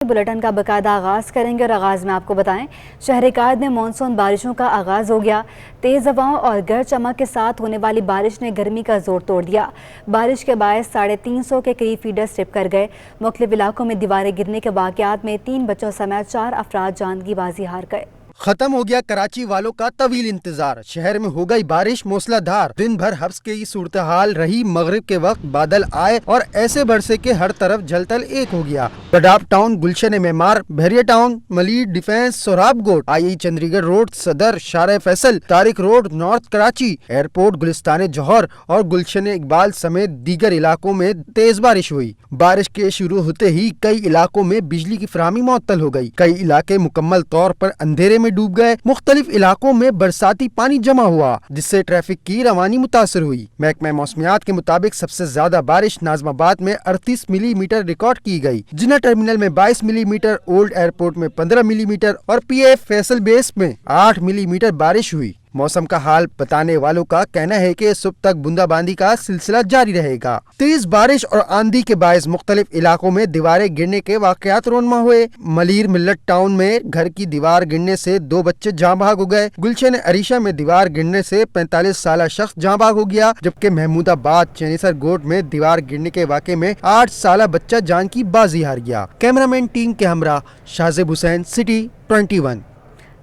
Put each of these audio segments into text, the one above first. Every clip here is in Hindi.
बुलेटिन का बाकायदा आगाज़ करेंगे और आगाज़ में आपको बताएं शहर कायद में मानसून बारिशों का आगाज़ हो गया। तेज़ हवाओं और गरज चमक के साथ होने वाली बारिश ने गर्मी का जोर तोड़ दिया। बारिश के बायस 350 के करीब फीडर स्लिप कर गए। मुख्तलिफ इलाकों में दीवारें गिरने के वाक़यात में 3 बच्चों समेत 4 अफराद जान की बाजी हार गए। खत्म हो गया कराची वालों का तवील इंतजार। शहर में हो गई बारिश मूसलाधार। दिन भर हब्स की सूरत हाल रही। मगरिब के वक्त बादल आए और ऐसे बरसे के हर तरफ जलतल एक हो गया। Gadap town, Gulshan Memar, Bahria town, Malir, defence, Sohrab Goth, I Chundrigar road, Saddar, Shahrah Faisal, Tariq road, north Karachi, airport, Gulistan Jauhar और गुलशन इकबाल समेत दीगर इलाकों में तेज बारिश हुई। बारिश के शुरू होते ही कई इलाकों में बिजली की फराहमी मुअत्तल हो गई। कई इलाके मुकम्मल तौर पर अंधेरे में डूब गए। मुख्तलिफ इलाकों में बरसाती पानी जमा हुआ जिससे ट्रैफिक की रवानी मुतासर हुई। महकमा मौसमियात के मुताबिक सबसे ज्यादा बारिश नाजमाबाद में 38 मिलीमीटर रिकॉर्ड की गई। जिना टर्मिनल में 22 मिलीमीटर, ओल्ड एयरपोर्ट में 15 मिलीमीटर और PF फैसल बेस में 8 मिलीमीटर बारिश हुई। मौसम का हाल बताने वालों का कहना है कि सुबह तक बूंदाबांदी का सिलसिला जारी रहेगा। तेज बारिश और आंधी के बायस मुख्तलिफ इलाकों में दीवारें गिरने के वाकयात रोनमा हुए। मलीर मिल्लत टाउन में घर की दीवार गिरने से 2 बच्चे जाँ बहक हो गए। गुलशन अरीशा में दीवार गिरने से 45 साल शख्स जाँ बहक हो गया, जबकि महमूदाबाद चेनीसर गोट में दीवार गिरने के वाक़े में 8 साल बच्चा जान की बाजी हार गया। कैमरामैन टीम के हमरा शाहजेब हुसैन, सिटी 21।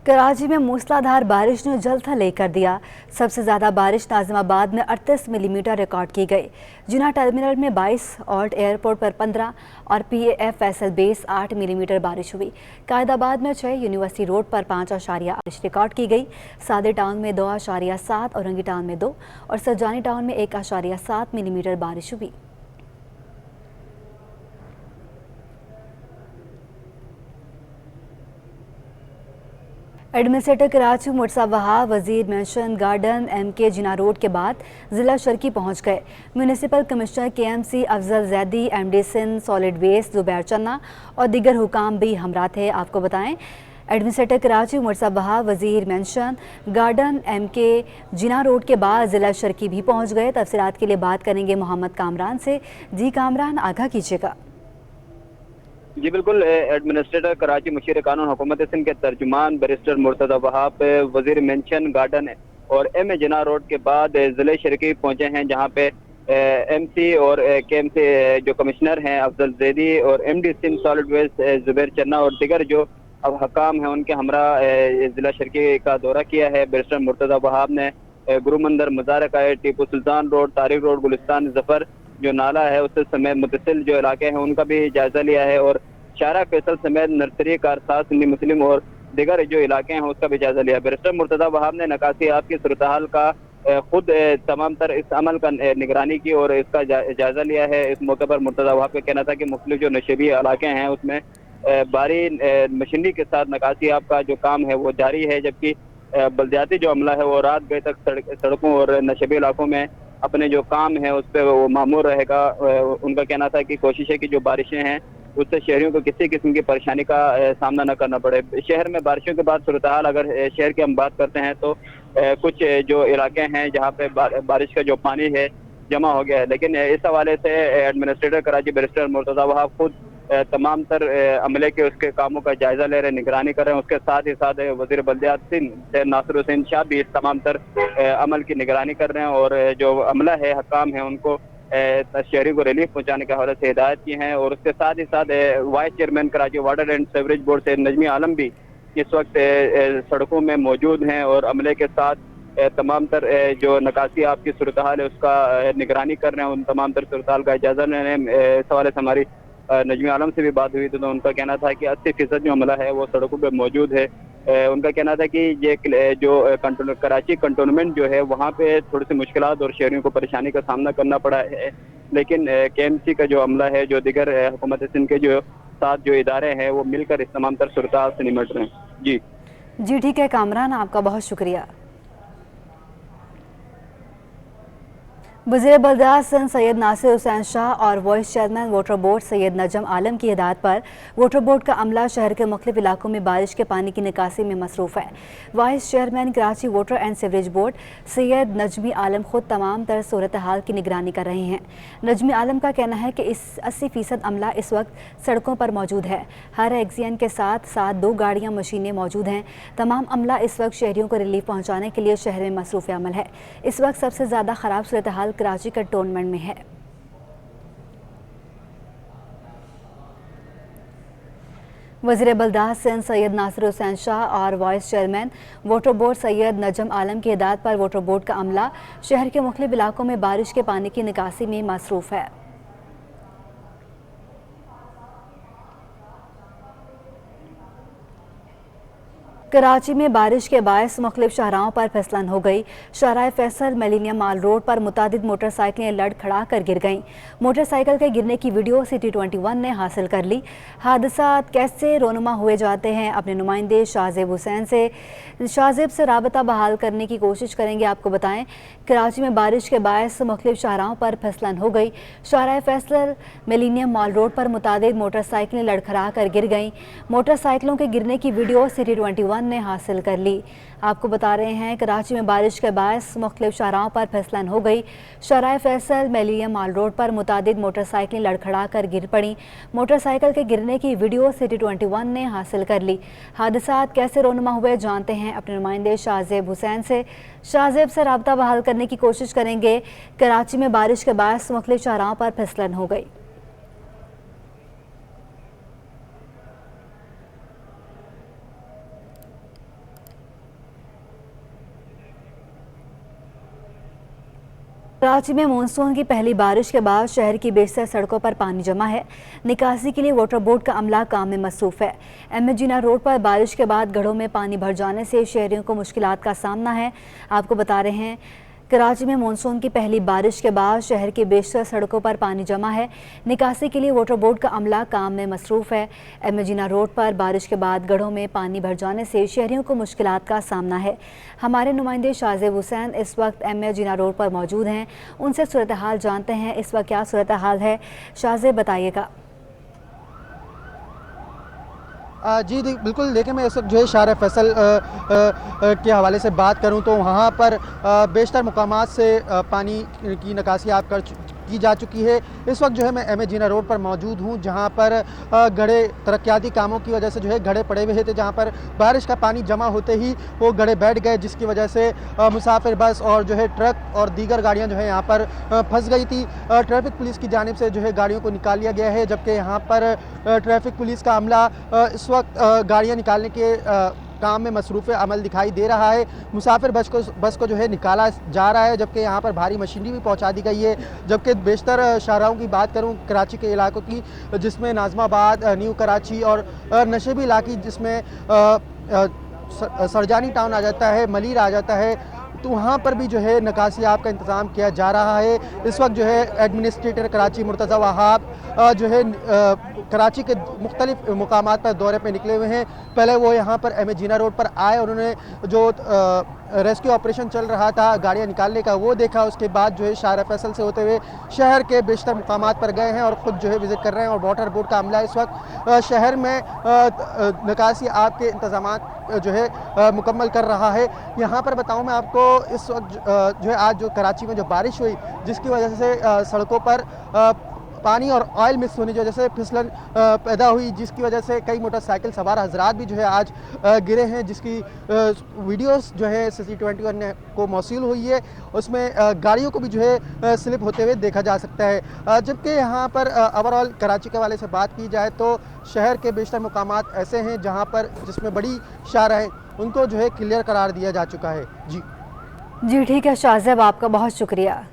कराची में मूसलाधार बारिश ने जलथल कर दिया। सबसे ज़्यादा बारिश नाजिमाबाद में 38 मिलीमीटर रिकॉर्ड की गई। जिना टर्मिनल में 22, ओल्ड एयरपोर्ट पर 15 और PAF फैसल बेस 8 मिलीमीटर बारिश हुई। कायदाबाद में 6, यूनिवर्सिटी रोड पर 5.8 बारिश रिकॉर्ड की गई। सादे टाउन में 2.7, औरंगी टाउन में 2 और सरजानी टाउन में 1.7 मिलीमीटर बारिश हुई। Administrator Karachi Murtaza Wahab Wazir mansion garden MK Jinnah road के बाद ज़िला शर्की पहुंच गए। Municipal commissioner KMC Afzal Zaidi, MD Sindh solid waste Zubair Channa और दीगर हुकाम भी हमरा थे। आपको बताएं administrator Karachi Murtaza Wahab Wazir mansion garden MK Jinnah road के बाद ज़िला शर्की भी पहुँच गए। तफसीलात के लिए बात करेंगे मोहम्मद कामरान से। जी कामरान, आगाह कीजिएगा। जी बिल्कुल, एडमिनिस्ट्रेटर कराची मुशीर कानून हुकूमत सिंध के तर्जुमान barrister Murtaza Wahab Wazir mansion garden और MA जिना रोड के बाद ज़िले शर्की पहुंचे हैं, जहां पे MC और KMC जो कमिश्नर हैं अफजल जैदी और MD Sindh solid waste Zubair Channa और दिगर जो अब हकाम हैं उनके हमरा ज़िला शर्की का दौरा किया है। बैरिस्टर मुर्तज़ा वहाब ने गुरु मंदिर, मज़ार आए, टीपू सुल्तान रोड, तारिक रोड, गुलिस्तान जफर जो नाला है उससे समेत मुतसिल जो इलाके हैं उनका भी जायजा लिया है और शारा फैसल समेत नर्सरी, कारसाज, सिंधी मुस्लिम और दिगर जो इलाके हैं उसका भी जायजा लिया। बैरिस्टर मुर्तज़ा वहाब ने नकासियात की सूरत हाल का खुद तमाम तर इस अमल का निगरानी की और इसका जायजा लिया है। इस मौके पर मुर्तज़ा वहाब का कहना था कि मुख्तलिफ जो नशेबी इलाके हैं उसमें भारी मशीनरी के साथ नकासियात का जो काम है वो जारी है, जबकि बल्दियाती जो अमला है वो रात गए तक सड़कों और नशेबी इलाकों में अपने जो काम है उस पर वो मामूर रहेगा। उनका कहना था कि कोशिश है कि जो बारिशें हैं उससे शहरियों को किसी किस्म की परेशानी का सामना न करना पड़े। शहर में बारिशों के बाद सूरत हाल अगर शहर की हम बात करते हैं तो कुछ जो इलाके हैं जहाँ पे बारिश का जो पानी है जमा हो गया है, लेकिन इस हवाले से एडमिनिस्ट्रेटर कराची बैरिस्टर मुर्तज़ा वहाब खुद तमाम तर अमले के उसके कामों का जायजा ले रहे हैं, निगरानी कर रहे हैं। उसके साथ ही साथ वजीर बल्दियात सिंध नासिर हुसैन शाह भी इस तमाम तर अमल की निगरानी कर रहे हैं और जो अमला है, हकाम है, उनको शहरी को रिलीफ पहुंचाने के हवाले से हिदायत की हैं। और उसके साथ ही साथ vice chairman Karachi water and sewerage board से नजमी आलम भी इस वक्त सड़कों में मौजूद हैं और अमले के साथ तमाम तर जो नकासी आपकी सूरत हाल है उसका निगरानी कर रहे हैं। उन तमाम तर सूरत हाल का जायजा ले रहे हैं। इस हवाले से हमारी नजमी आलम से भी बात हुई तो उनका कहना था कि 80% जो अमला है वो सड़कों पर मौजूद है। उनका कहना था कि ये जो कराची कंटोनमेंट जो है वहाँ पे थोड़ी सी मुश्किलात और शहरियों को परेशानी का सामना करना पड़ा है, लेकिन KMC का जो अमला है, जो दिगर हुकूमत सिंध के जो साथ जो इदारे हैं वो मिलकर इस तमाम तर सूरत से निमट रहे हैं। जी ठीक है कामरान, आपका बहुत शुक्रिया। वज़ीर बलदियात सिंध सैयद नासिर हुसैन शाह और vice chairman water board Syed Najam Alam की हिदायत पर वाटर बोर्ड का अमला शहर के मुख्तलिफ इलाकों में बारिश के पानी की निकासी में मसरूफ़ है। Vice chairman Karachi water and sewerage board Syed Najmi Alam खुद तमाम तर सूरत हाल की निगरानी कर रहे हैं। नजमी आलम का कहना है कि इस 80% अमला इस वक्त सड़कों पर मौजूद है। हर एक्सियन के साथ साथ 2 गाड़ियाँ मशीनें मौजूद हैं। तमाम अमला इस वक्त शहरियों को रिलीफ पहुँचाने के लिए शहर में मसरूफ़ अमल है। इस वक्त सबसे ज़्यादा ख़राब सूरत हाल कराची कंटोनमेंट में है। वज़ीर बलदियात सिंध सैयद नासिर हुसैन शाह और vice chairman water board Syed Najam Alam की हिदायत पर वाटर बोर्ड का अमला शहर के मुख्तलिफ इलाकों में बारिश के पानी की निकासी में मसरूफ़ है। कराची में बारिश के बायस मुख्तलिफ शाहराहों पर फिसलन हो गई। शाहराह फैसल मिलेनियम माल रोड पर मुतादिद मोटरसाइकिलें लड़खड़ा कर गिर गईं। मोटरसाइकिल के गिरने की वीडियो सिटी 21 ने हासिल कर ली। हादसा कैसे रोनुमा हुए जाते हैं, अपने नुमाइंदे शाहजेब हुसैन से शाहजेब से राबता बहाल करने की कोशिश करेंगे। आपको बताएं, कराची में बारिश के बायस मुख्तलिफ शाहराहों पर फिसलन हो गई। शाहराह फैसल मिलेनियम माल रोड पर मुतादिद मोटरसाइकिलें लड़खड़ा कर गिर गईं। मोटरसाइकिलों के गिरने की वीडियो सिटी 21 ने हासिल कर ली। आपको बता रहे हैं, कराची में बारिश के बायस मुख्तलिफ शाहराहों पर फिसलन हो गई। शाहराह फैसल मिलेनियम माल रोड पर मुतादिद मोटरसाइकिलें लड़खड़ा कर गिर पड़ी। मोटरसाइकिल के गिरने की वीडियो सिटी 21 ने हासिल कर ली। हादसा कैसे रोनुमा हुए जानते हैं अपने नुमाइंदे शाहजेब हुसैन से। शाहजेब से राबता बहाल करने की कोशिश करेंगे। कराची में बारिश के बायस मुख्तलिफ शाहराहों पर फिसलन हो गई। कराची में मानसून की पहली बारिश के बाद शहर की बेशतर सड़कों पर पानी जमा है। निकासी के लिए वाटर बोर्ड का अमला काम में मसरूफ़ है। एम ए जिना रोड पर बारिश के बाद गढ़ों में पानी भर जाने से शहरियों को मुश्किलात का सामना है। आपको बता रहे हैं, कराची में मानसून की पहली बारिश के बाद शहर की बेशतर सड़कों पर पानी जमा है। निकासी के लिए वाटर बोर्ड का अमला काम में मसरूफ़ है। एम ए जिना रोड पर बारिश के बाद गढ़ों में पानी भर जाने से शहरियों को मुश्किलात का सामना है। हमारे नुमाइंदे शाहजेब हुसैन इस वक्त एम ए जिना रोड पर मौजूद हैं। उनसे सूरत हाल जानते हैं, इस वक्त क्या सूरत हाल है। शाहजेब बताइएगा। जी बिल्कुल, देखिए मैं इस वक्त जो है शाहराह फैसल के हवाले से बात करूं तो वहां पर बेशतर मुकामात से पानी की निकासी की जा चुकी है। इस वक्त जो है मैं एम ए जिना रोड पर मौजूद हूं, जहां पर गड्ढे तरक्याती कामों की वजह से जो है गड्ढे पड़े हुए थे, जहां पर बारिश का पानी जमा होते ही वो गड्ढे बैठ गए, जिसकी वजह से मुसाफिर बस और जो है ट्रक और दीगर गाड़ियां जो है यहाँ पर फंस गई थी। ट्रैफिक पुलिस की जानिब से जो है गाड़ियों को निकाल लिया गया है, जबकि यहाँ पर ट्रैफिक पुलिस का अमला इस वक्त गाड़ियाँ निकालने के काम में मसरूफ़ अमल दिखाई दे रहा है। मुसाफिर बस को जो है निकाला जा रहा है, जबकि यहाँ पर भारी मशीनरी भी पहुँचा दी गई है। जबकि बेशतर शाहराहों की बात करूँ कराची के इलाकों की, जिसमें नाज़माबाद, न्यू कराची और नशेबी इलाकी, जिसमें सरजानी टाउन आ जाता है, मलीर आ जाता है, तो वहाँ पर भी जो है निकासियाब का इंतज़ाम किया जा रहा है। इस वक्त जो है एडमिनिस्ट्रेटर कराची मुर्तज़ा वहाब जो है कराची के मुख्तलिफ मुकामात पर दौरे पे निकले हुए हैं। पहले वो यहाँ पर एम ए जिना रोड पर आए, उन्होंने जो रेस्क्यू ऑपरेशन चल रहा था गाड़ियाँ निकालने का वो देखा। उसके बाद जो है शाहराह फैसल से होते हुए शहर के बेशतर मुकामात पर गए हैं और ख़ुद जो है विज़िट कर रहे हैं। और वाटर बोर्ड का अमला इस वक्त शहर में निकासी आब के इंतज़ामात जो है मुकम्मल कर रहा है। यहाँ पर बताऊँ मैं आपको, इस वक्त जो है आज जो कराची में जो बारिश हुई, जिसकी वजह से सड़कों पर पानी और ऑयल मिक्स होने की वजह से फिसलन पैदा हुई, जिसकी वजह से कई मोटरसाइकिल सवार हजरात भी जो है आज गिरे हैं, जिसकी वीडियोस जो है सिटी 21 को मौसूल हुई है। उसमें गाड़ियों को भी जो है स्लिप होते हुए देखा जा सकता है। जबकि यहाँ पर ओवरऑल कराची के वाले से बात की जाए तो शहर के बेशतर मुकामात ऐसे हैं जहाँ पर जिसमें बड़ी शाहराहें उनको जो है क्लियर करार दिया जा चुका है। जी ठीक है शाहजेब, आपका बहुत शुक्रिया।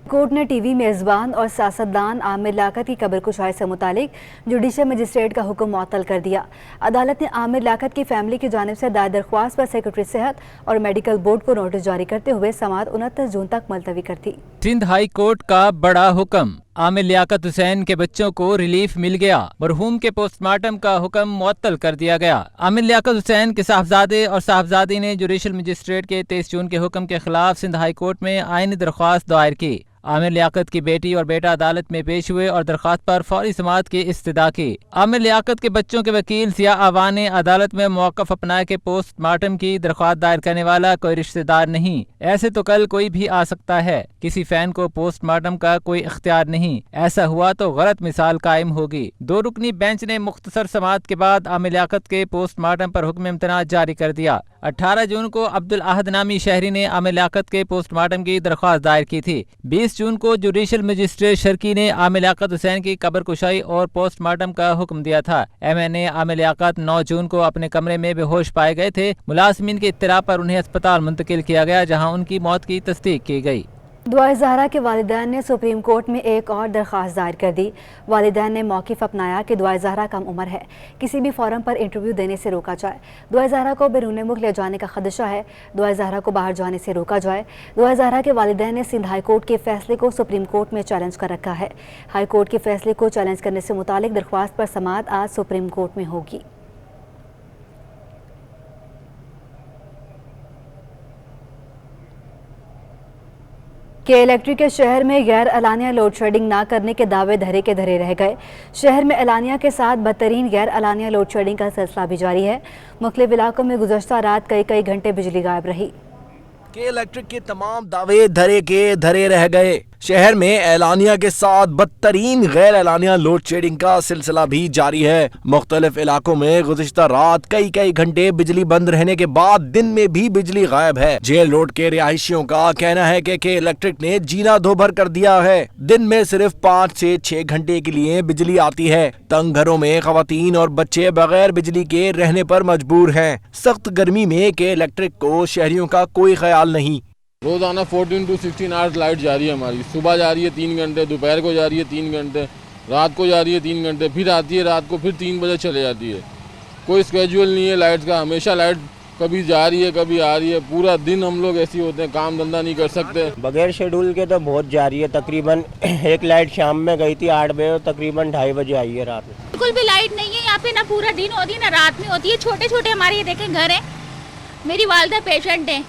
कोर्ट ने टीवी मेज़बान और सियासतदान आमिर लियाकत की कब्रकुशाई से मुतालिक जुडिशल मजिस्ट्रेट का हुक्म मुअत्तल कर दिया। अदालत ने आमिर लियाकत की फैमिली की जानिब से दायर दरख्वास्त पर सेक्रेटरी सेहत और मेडिकल बोर्ड को नोटिस जारी करते हुए समाअत 29 जून तक मुलतवी कर दी। सिंध हाई कोर्ट का बड़ा हुक्म, आमिर लियाकत हुसैन के बच्चों को रिलीफ मिल गया। मरहूम के पोस्टमार्टम का हुक्म मुअत्तल कर दिया गया। आमिर लियाकत हुसैन के साहबजादे और साहबजादी ने जुडिशल मजिस्ट्रेट के 23 जून के हुक्म के खिलाफ सिंध हाई कोर्ट में आईनी दरख्वास्त दायर की। आमिर लियाकत की बेटी और बेटा अदालत में पेश हुए और दरख्वास्त पर फौरी समाअत की इस्तदा की। आमिर लियाकत के बच्चों के वकील सिया आवान ने अदालत में मौक़िफ़ अपनाया कि पोस्टमार्टम की दरख्वास्त दायर करने वाला कोई रिश्तेदार नहीं, ऐसे तो कल कोई भी आ सकता है। किसी फैन को पोस्टमार्टम का कोई इख्तियार नहीं, ऐसा हुआ तो गलत मिसाल कायम होगी। 2 रुकनी बेंच ने मुख्तसर समाअत के बाद आमिर लियाकत के पोस्टमार्टम पर हुक्म इम्तनाअ जारी कर दिया। 18 जून को अब्दुल अहद नामी शहरी ने आमिर लियाकत के पोस्टमार्टम की दरख्वास्त दायर की थी। 20 जून को जुडिशल मजिस्ट्रेट शर्की ने आमिर लियाकत हुसैन की कब्र कुशाई और पोस्टमार्टम का हुक्म दिया था। MNA आमिर लियाकत 9 जून को अपने कमरे में बेहोश पाए गए थे। मुलाजिमीन की इत्तला पर उन्हें अस्पताल मुंतकिल किया गया, जहाँ उनकी मौत की तस्दीक की गई। दुआ ज़हरा के वालिदैन ने सुप्रीम कोर्ट में एक और दरख्वास्त दायर कर दी। वालिदैन ने मौक़िफ़ अपनाया कि दुआ ज़हरा कम उम्र है, किसी भी फोरम पर इंटरव्यू देने से रोका जाए। दुआ ज़हरा को बैरून मुल्क ले जाने का खदशा है, दुआ ज़हरा को बाहर जाने से रोका जाए। दुआ ज़हरा के वालिदैन ने सिंध हाई कोर्ट के फैसले को सुप्रीम कोर्ट में चैलेंज कर रखा है। हाई कोर्ट के फैसले को चैलेंज करने से मुतालिक दरख्वास्त पर समाअत आज सुप्रीम कोर्ट में होगी। के इलेक्ट्रिक के शहर में गैर एलानिया लोड शेडिंग ना करने के दावे धरे के धरे रह गए। शहर में एलानिया के साथ बदतरीन गैर एलानिया लोड शेडिंग का सिलसिला भी जारी है। मुख्तलिफ इलाकों में गुज़श्ता रात कई घंटे बिजली गायब रही। के इलेक्ट्रिक के तमाम दावे धरे के धरे रह गए। शहर में एलानिया के साथ बदतरीन गैर एलानिया लोड शेडिंग का सिलसिला भी जारी है। मुख्तलिफ इलाकों में गुज़िश्ता रात कई घंटे बिजली बंद रहने के बाद दिन में भी बिजली गायब है। जेल रोड के रिहायशियों का कहना है कि इलेक्ट्रिक ने जीना दो भर कर दिया है। दिन में सिर्फ 5 से 6 घंटे के लिए बिजली आती है। तंग घरों में खवातीन और बच्चे बगैर बिजली के रहने पर मजबूर हैं। सख्त गर्मी में के इलेक्ट्रिक को शहरियों का कोई ख्याल नहीं। रोजाना 14 to 16 आवर्स लाइट जा रही है हमारी। सुबह जा रही है 3 घंटे, दोपहर को जा रही है 3 घंटे, रात को जा रही है 3 घंटे, फिर आती है रात को, फिर 3 बजे चले जाती है। कोई स्केड्यूल नहीं है लाइट का, हमेशा लाइट कभी जा रही है कभी आ रही है। पूरा दिन हम लोग ऐसे होते हैं, काम धंधा नहीं कर सकते। बगैर शेड्यूल के तो बहुत जा रही है। तकरीबन एक लाइट शाम में गई थी 8 बजे और तकरीबन 2:30 बजे आई है रात में। बिल्कुल भी लाइट नहीं है यहाँ पे, ना पूरा दिन होती है ना रात में होती है। छोटे छोटे हमारे ये देखें घर है, मेरी वालिदा पेशेंट है,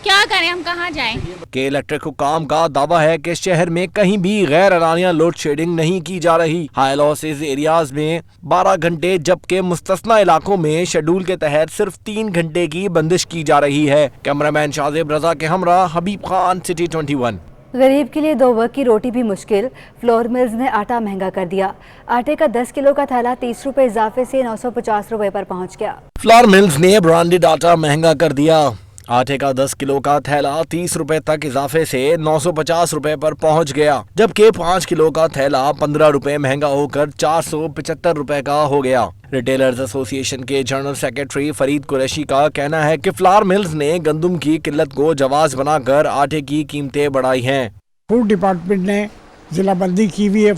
क्या करें हम, कहाँ जाएं? के इलेक्ट्रिक हुकाम का दावा है कि शहर में कहीं भी गैर एलानिया लोड शेडिंग नहीं की जा रही। हाई लॉसेज एरियाज में 12 घंटे जबकि मुस्तस्ना इलाकों में शेड्यूल के तहत सिर्फ 3 घंटे की बंदिश की जा रही है। कैमरामैन शाजिब रजा के हमरा हबीब खान, सिटी 21। गरीब के लिए 2 वक्त की रोटी भी मुश्किल। फ्लोर मिल्स ने आटा महंगा कर दिया। आटे का 10 किलो का थैला 30 रुपए इजाफे से 950 रुपए पर पहुंच गया। फ्लोर मिल्स ने ब्रांडेड आटा महंगा कर दिया। आटे का 10 किलो का थैला 30 रुपए तक इजाफे से 950 रुपए पर पहुंच गया, जबकि 5 किलो का थैला 15 रुपए महंगा होकर 475 रुपए का हो गया। रिटेलर्स एसोसिएशन के जनरल सेक्रेटरी फरीद कुरैशी का कहना है कि फ्लावर मिल्स ने गंदम की किल्लत को जवाज बनाकर आटे की कीमतें बढ़ाई हैं। फूड डिपार्टमेंट ने जिला बंदी की हुई है,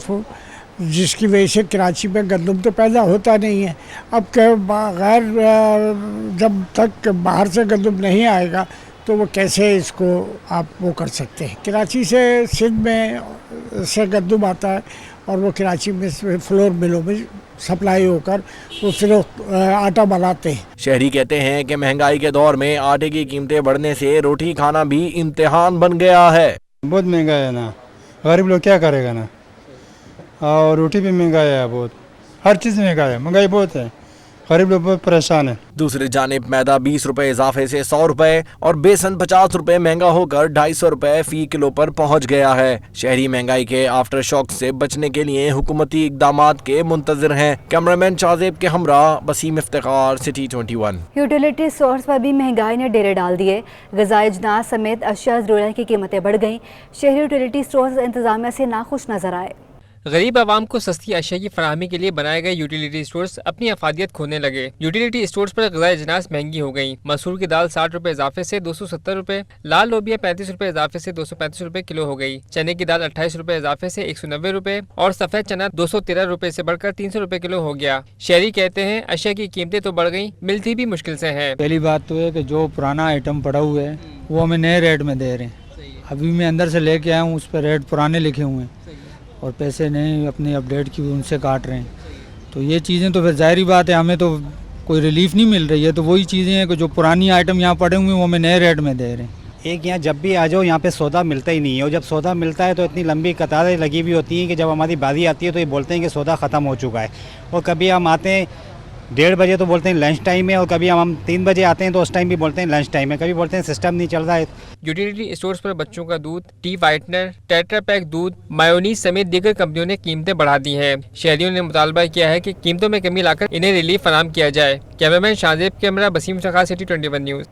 जिसकी वजह से कराची में गंदम तो पैदा होता नहीं है। अब बगैर जब तक बाहर से गंदम नहीं आएगा तो वो कैसे इसको आप वो कर सकते हैं। कराची से सिंध में से गंदम आता है और वो कराची में फ्लोर मिलों में सप्लाई होकर वो फिर आटा बनाते हैं। शहरी कहते हैं कि महंगाई के दौर में आटे की कीमतें बढ़ने से रोटी खाना भी इम्तिहान बन गया है। बहुत महंगा है ना, गरीब लोग क्या करेगा ना। और रोटी भी महंगा है, बहुत हर चीज़ महंगा है, महंगाई बहुत है, गरीब लोग बहुत परेशान है। दूसरी जानिब मैदा 20 रुपए इजाफे से 100 रुपए और बेसन 50 रुपए महंगा होकर 250 रुपए फी किलो पर पहुंच गया है। शहरी महंगाई के आफ्टर शॉक से बचने के लिए हुकूमती इकदामात के मुंतजर हैं। कैमरामैन शाजिब के हमरा Waseem Iftikhar, city 21। Utility stores पर भी महंगाई ने डेरे डाल दिए। ग़िज़ाई अजनास समेत अशिया ज़रूरत की कीमतें बढ़ गईं। शहरी यूटिलिटी स्टोर्स इंतजामिया से नाखुश नजर आए। गरीब आवाम को सस्ती अशिया की फराहमी के लिए बनाए गए यूटिलिटी स्टोर्स अपनी अफादियत खोने लगे। यूटिलिटी स्टोर्स पर ग़िज़ाई अजनास महंगी हो गई। मसूर की दाल 60 रुपए इजाफे से 270 रुपए, लाल लोबिया 35 रुपए इजाफे से 235 रुपए किलो हो गई। चने की दाल 28 रुपए इजाफे से 190 रुपए और सफेद चना 213 रुपए से बढ़कर 300 रुपए किलो हो गया। शहरी कहते हैं अशिया की कीमतें तो बढ़ गई, मिलती भी मुश्किल से है। पहली बात तो है कि जो पुराना आइटम पड़ा हुआ है वो हमें नए रेट में दे रहे हैं। अभी मैं अंदर से लेके आया हूँ, उस पर रेट पुराने लिखे हुए हैं और पैसे नहीं अपनी अपडेट की उनसे काट रहे हैं। तो ये चीज़ें तो फिर जाहिर बात है, हमें तो कोई रिलीफ नहीं मिल रही है। तो वही चीज़ें हैं कि जो पुरानी आइटम यहाँ पड़े हुए हैं वो हमें नए रेट में दे रहे हैं। एक यहाँ जब भी आ जाओ यहाँ पे सौदा मिलता ही नहीं है, और जब सौदा मिलता है तो इतनी लंबी कतारें लगी हुई होती हैं कि जब हमारी बारी आती है तो ये बोलते हैं कि सौदा ख़त्म हो चुका है। और कभी हम आते हैं 1:30 बजे तो बोलते हैं लंच टाइम है, और कभी हम 3 बजे आते हैं तो उस टाइम भी बोलते हैं लंच टाइम है, कभी बोलते हैं सिस्टम नहीं चल रहा है। यूटिलिटी स्टोर्स पर बच्चों का दूध, टी वाइटनर, टेट्रा पैक दूध, मायोनीज समेत दीगर कंपनियों ने कीमतें बढ़ा दी हैं। शहरियों ने मुतालबा किया है कि कीमतों में कमी लाकर इन्हें रिलीफ फराहम किया जाए। कैमरामैन शाहजेब, कैमरा बसीम सखा, सिटी 21 न्यूज़।